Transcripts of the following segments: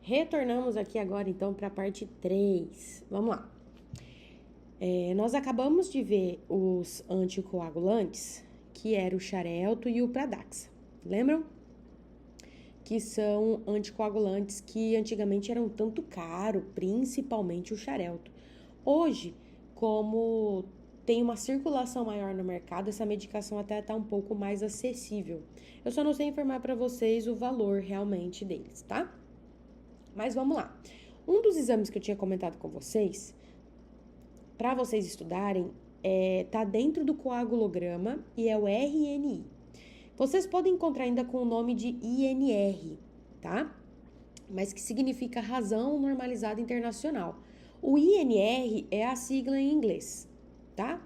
Retornamos aqui agora, então, para a parte 3. Vamos lá. Nós acabamos de ver os anticoagulantes, que era o Xarelto e o Pradaxa. Lembram? Que são anticoagulantes que antigamente eram tanto caro, principalmente o Xarelto. Hoje, como tem uma circulação maior no mercado, essa medicação até está um pouco mais acessível. Eu só não sei informar para vocês o valor realmente deles, tá? Mas vamos lá. Um dos exames que eu tinha comentado com vocês, para vocês estudarem, tá dentro do coagulograma e é o RNI. Vocês podem encontrar ainda com o nome de INR, tá? Mas que significa Razão Normalizada Internacional. O INR é a sigla em inglês, tá?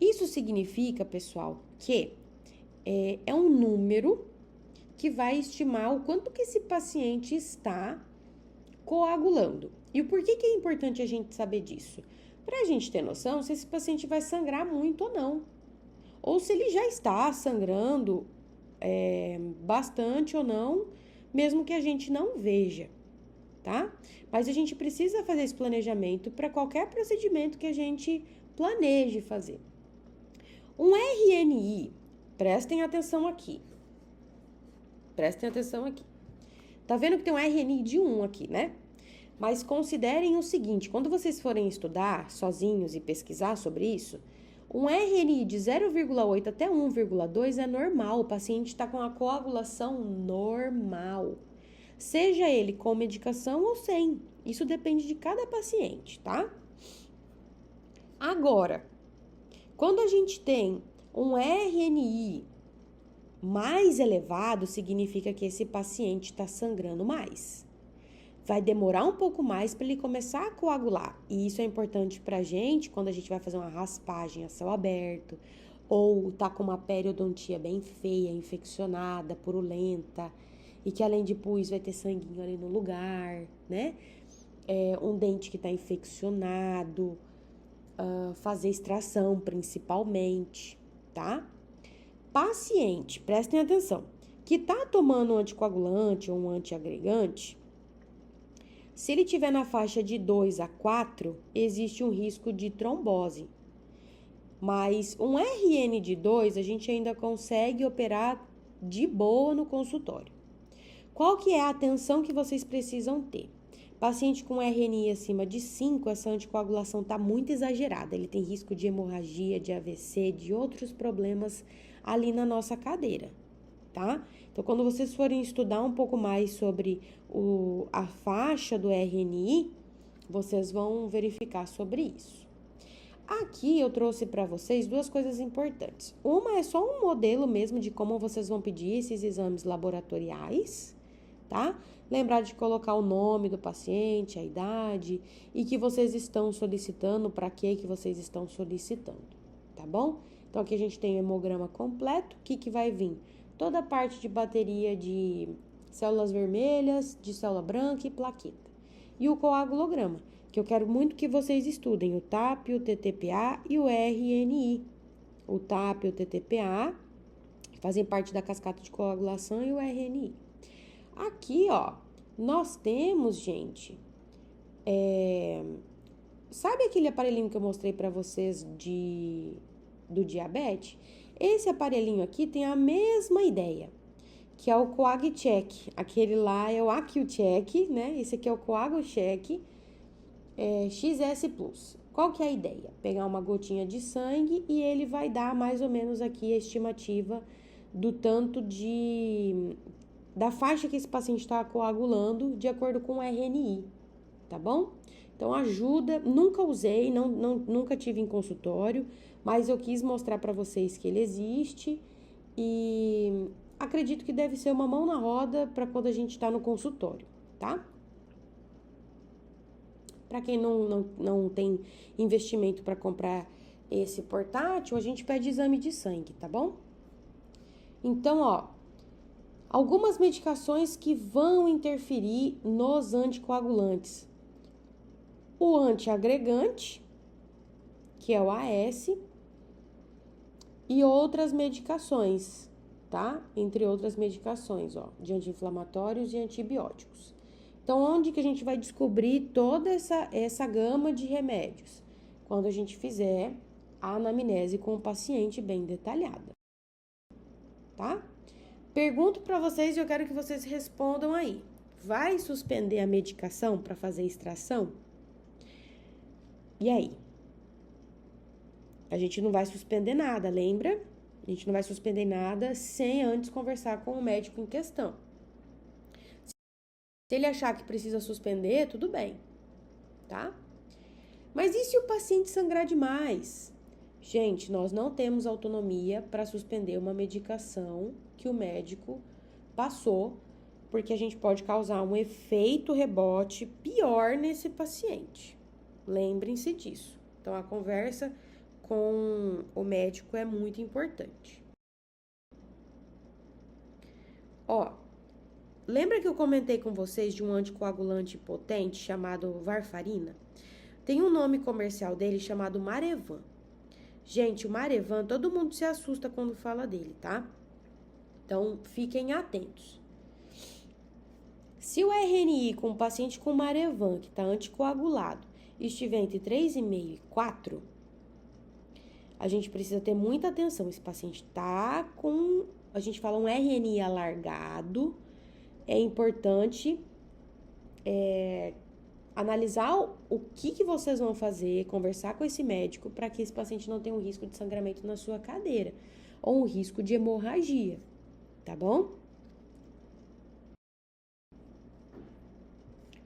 Isso significa, pessoal, que é um número que vai estimar o quanto que esse paciente está coagulando. E o porquê que é importante a gente saber disso? Para a gente ter noção se esse paciente vai sangrar muito ou não. Ou se ele já está sangrando bastante ou não, mesmo que a gente não veja, tá? Mas a gente precisa fazer esse planejamento para qualquer procedimento que a gente planeje fazer. Um RNI, prestem atenção aqui. Prestem atenção aqui. Tá vendo que tem um RNI de 1 aqui, né? Mas considerem o seguinte, quando vocês forem estudar sozinhos e pesquisar sobre isso, um RNI de 0,8 até 1,2 é normal, o paciente está com a coagulação normal. Seja ele com medicação ou sem, isso depende de cada paciente, tá? Agora, quando a gente tem um RNI mais elevado, significa que esse paciente está sangrando mais. Vai demorar um pouco mais para ele começar a coagular. E isso é importante para a gente quando a gente vai fazer uma raspagem a céu aberto, ou tá com uma periodontia bem feia, infeccionada, purulenta, e que além de pus vai ter sanguinho ali no lugar, né? Um dente que está infeccionado, fazer extração principalmente, tá? Paciente, prestem atenção, que tá tomando um anticoagulante ou um antiagregante, se ele tiver na faixa de 2 a 4, existe um risco de trombose. Mas um RN de 2, a gente ainda consegue operar de boa no consultório. Qual que é a atenção que vocês precisam ter? Paciente com RNI acima de 5, essa anticoagulação está muito exagerada. Ele tem risco de hemorragia, de AVC, de outros problemas ali na nossa cadeira, tá? Então, quando vocês forem estudar um pouco mais sobre a faixa do RNI, vocês vão verificar sobre isso. Aqui eu trouxe para vocês duas coisas importantes. Uma é só um modelo mesmo de como vocês vão pedir esses exames laboratoriais, tá? Lembrar de colocar o nome do paciente, a idade e que vocês estão solicitando, para que vocês estão solicitando, tá bom? Então, aqui a gente tem o hemograma completo, o que vai vir? Toda a parte de bateria de células vermelhas, de célula branca e plaqueta. E o coagulograma, que eu quero muito que vocês estudem, o TAP, o TTPA e o RNI. O TAP e o TTPA fazem parte da cascata de coagulação e o RNI. Aqui, ó, nós temos, gente, sabe aquele aparelhinho que eu mostrei para vocês do diabetes? Esse aparelhinho aqui tem a mesma ideia, que é o CoagCheck. Aquele lá é o AQ-Check, né? Esse aqui é o CoagCheck XS Plus. Qual que é a ideia? Pegar uma gotinha de sangue e ele vai dar mais ou menos aqui a estimativa do tanto da faixa que esse paciente está coagulando de acordo com o RNI, tá bom? Então ajuda, nunca usei, nunca tive em consultório, mas eu quis mostrar para vocês que ele existe e acredito que deve ser uma mão na roda para quando a gente está no consultório, tá? Para quem não tem investimento para comprar esse portátil, a gente pede exame de sangue, tá bom? Então, ó, algumas medicações que vão interferir nos anticoagulantes. O antiagregante, que é o AS, e outras medicações, tá? Entre outras medicações, ó, de anti-inflamatórios e antibióticos. Então, onde que a gente vai descobrir toda essa gama de remédios? Quando a gente fizer a anamnese com o paciente bem detalhada, tá? Pergunto para vocês e eu quero que vocês respondam aí. Vai suspender a medicação para fazer extração? E aí? A gente não vai suspender nada, lembra? A gente não vai suspender nada sem antes conversar com o médico em questão. Se ele achar que precisa suspender, tudo bem, tá? Mas e se o paciente sangrar demais? Gente, nós não temos autonomia para suspender uma medicação que o médico passou, porque a gente pode causar um efeito rebote pior nesse paciente. Lembrem-se disso. Então, a conversa com o médico é muito importante. Ó, lembra que eu comentei com vocês de um anticoagulante potente chamado varfarina? Tem um nome comercial dele chamado Marevan. Gente, o Marevan, todo mundo se assusta quando fala dele, tá? Então, fiquem atentos. Se o RNI com o paciente com Marevan, que está anticoagulado, estiver entre 3,5 e 4, a gente precisa ter muita atenção. Esse paciente tá com, a gente fala um RNI alargado, é importante analisar o que vocês vão fazer, conversar com esse médico para que esse paciente não tenha um risco de sangramento na sua cadeira ou um risco de hemorragia, tá bom?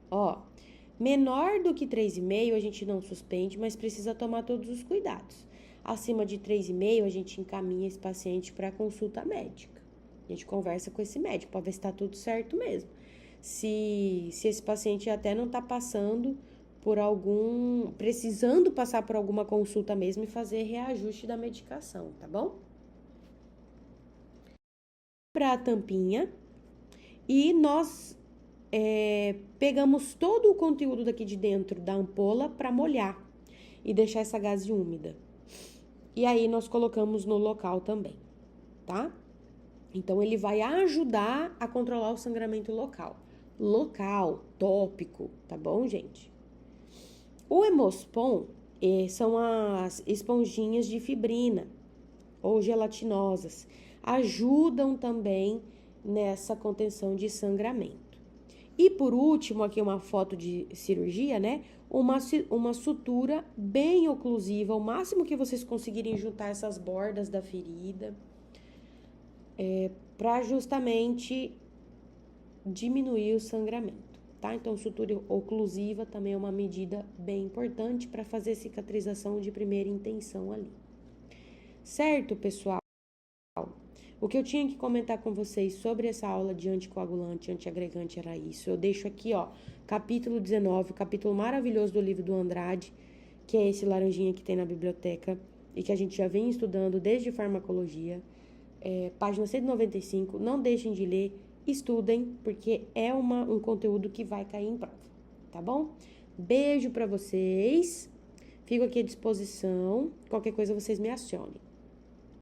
Ó, menor do que 3,5 a gente não suspende, mas precisa tomar todos os cuidados. Acima de 3,5 a gente encaminha esse paciente para consulta médica. A gente conversa com esse médico para ver se está tudo certo mesmo. Se esse paciente até não está passando por precisando passar por alguma consulta mesmo e fazer reajuste da medicação, tá bom? Para a tampinha e nós pegamos todo o conteúdo daqui de dentro da ampola para molhar e deixar essa gaze úmida. E aí nós colocamos no local também, tá? Então ele vai ajudar a controlar o sangramento local. Local, tópico, tá bom, gente? O Hemospon são as esponjinhas de fibrina ou gelatinosas. Ajudam também nessa contenção de sangramento. E por último, aqui uma foto de cirurgia, né? Uma sutura bem oclusiva, o máximo que vocês conseguirem juntar essas bordas da ferida, para justamente diminuir o sangramento, tá? Então, sutura oclusiva também é uma medida bem importante para fazer cicatrização de primeira intenção ali. Certo, pessoal? O que eu tinha que comentar com vocês sobre essa aula de anticoagulante, antiagregante era isso. Eu deixo aqui, ó, capítulo 19, capítulo maravilhoso do livro do Andrade, que é esse laranjinha que tem na biblioteca e que a gente já vem estudando desde farmacologia. Página 195, não deixem de ler, estudem, porque é um conteúdo que vai cair em prova, tá bom? Beijo pra vocês, fico aqui à disposição, qualquer coisa vocês me acionem.